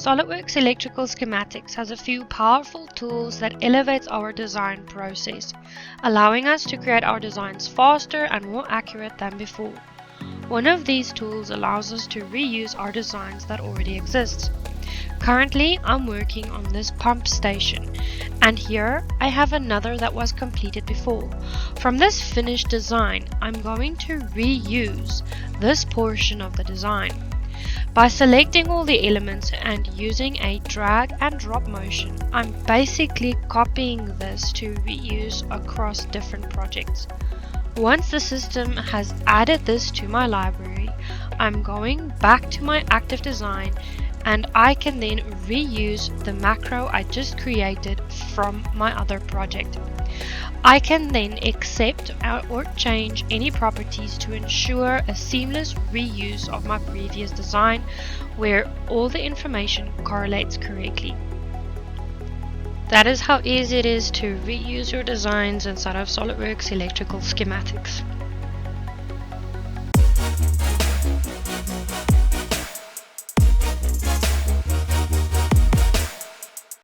SOLIDWORKS Electrical Schematics has a few powerful tools that elevates our design process, allowing us to create our designs faster and more accurate than before. One of these tools allows us to reuse our designs that already exist. Currently, I'm working on this pump station, and here I have another that was completed before. From this finished design, I'm going to reuse this portion of the design. By selecting all the elements and using a drag and drop motion, I'm basically copying this to reuse across different projects. Once the system has added this to my library, I'm going back to my active design and I can then reuse the macro I just created from my other project. I can then accept or change any properties to ensure a seamless reuse of my previous design where all the information correlates correctly. That is how easy it is to reuse your designs inside of SOLIDWORKS Electrical Schematics.